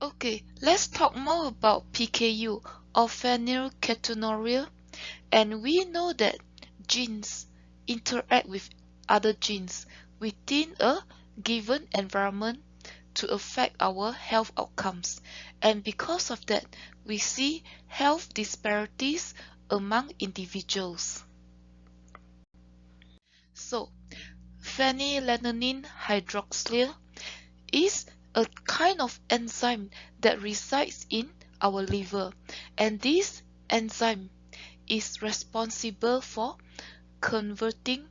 Okay, let's talk more about PKU or phenylketonuria. And we know that genes interact with other genes within a given environment to affect our health outcomes. And because of that, we see health disparities among individuals. So, phenylalanine hydroxylase is a kind of enzyme that resides in our liver, and this enzyme is responsible for converting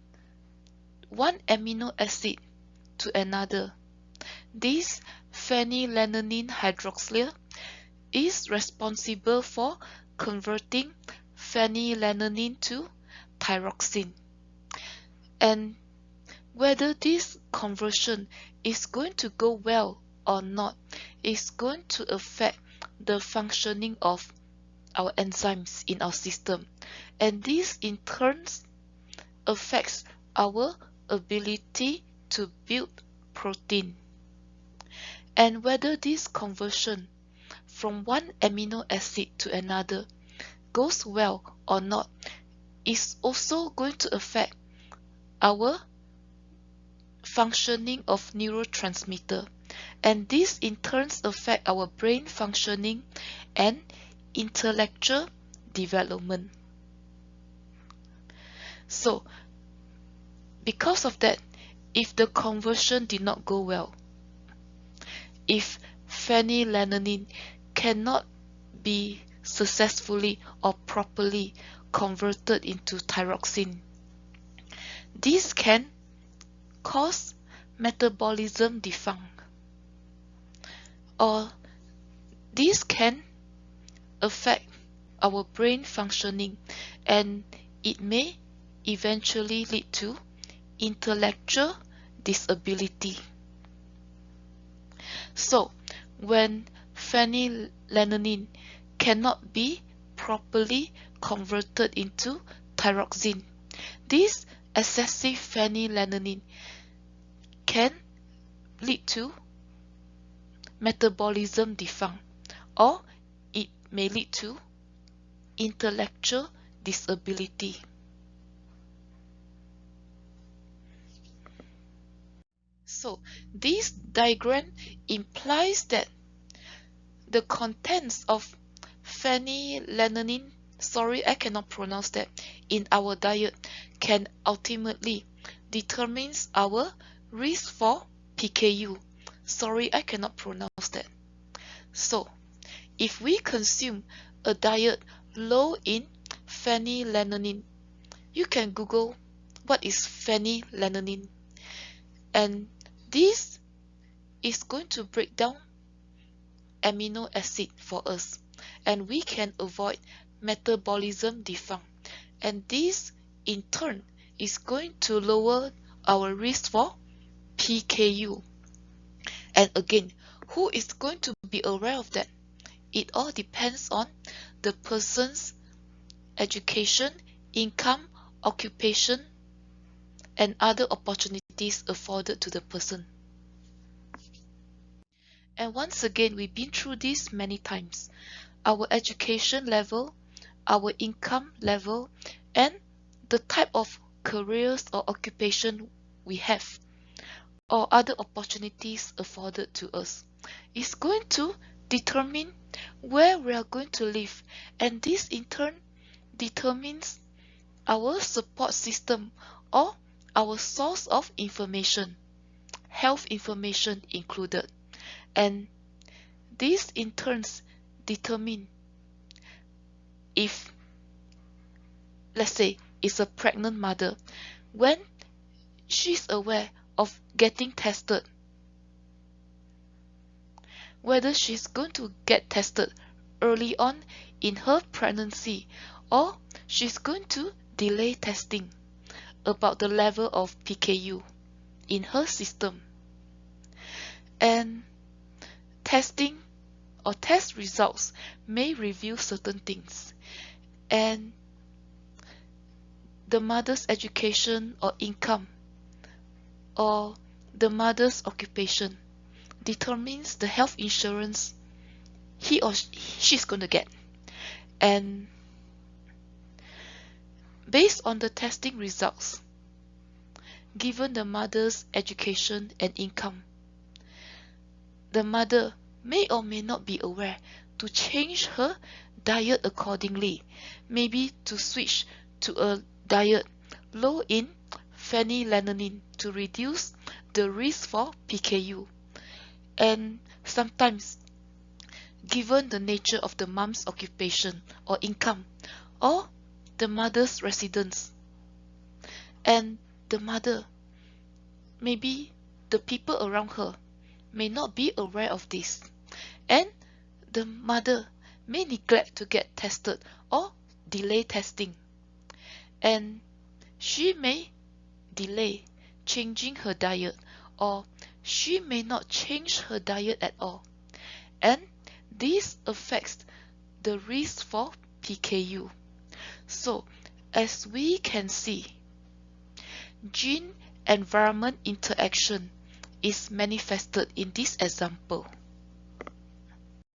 one amino acid to another. This phenylalanine hydroxylase is responsible for converting phenylalanine to thyroxine. And whether this conversion is going to go well or not is going to affect the functioning of our enzymes in our system. And this in turn affects our ability to build protein. And whether this conversion from one amino acid to another goes well or not is also going to affect our functioning of neurotransmitter, and this in turn affect our brain functioning and intellectual development. So because of that, if the conversion did not go well, if phenylalanine cannot be successfully or properly converted into thyroxine, this can cause metabolism defect, or this can affect our brain functioning, and it may eventually lead to intellectual disability. So, when phenylalanine cannot be properly converted into thyroxine, this excessive phenylalanine can lead to metabolism defect, or it may lead to intellectual disability. So this diagram implies that the contents of phenylalanine, sorry I cannot pronounce that, in our diet can ultimately determine our risk for PKU. Sorry I cannot pronounce that. So if we consume a diet low in phenylalanine, you can Google what is phenylalanine, and this is going to break down amino acid for us, and we can avoid metabolism defect, and this in turn is going to lower our risk for PKU. And again, who is going to be aware of that? It all depends on the person's education, income, occupation, and other opportunities afforded to the person. And once again, we've been through this many times. Our education level, our income level, and the type of careers or occupation we have, or other opportunities afforded to us, is going to determine where we are going to live, and this in turn determines our support system or our source of information, health information included. And this in turns determine if, let's say, it's a pregnant mother, when she's aware of getting tested, whether she's going to get tested early on in her pregnancy, or she's going to delay testing about the level of PKU in her system. And testing or test results may reveal certain things, and the mother's education or income, or the mother's occupation determines the health insurance he or she's going to get. And based on the testing results, given the mother's education and income, the mother may or may not be aware to change her diet accordingly, maybe to switch to a diet low in phenylalanine to reduce the risk for PKU. And sometimes, given the nature of the mom's occupation or income, or the mother's residence, and the mother, maybe the people around her, may not be aware of this, and the mother may neglect to get tested or delay testing, and she may delay changing her diet, or she may not change her diet at all, and this affects the risk for PKU. So, as we can see, gene-environment interaction is manifested in this example.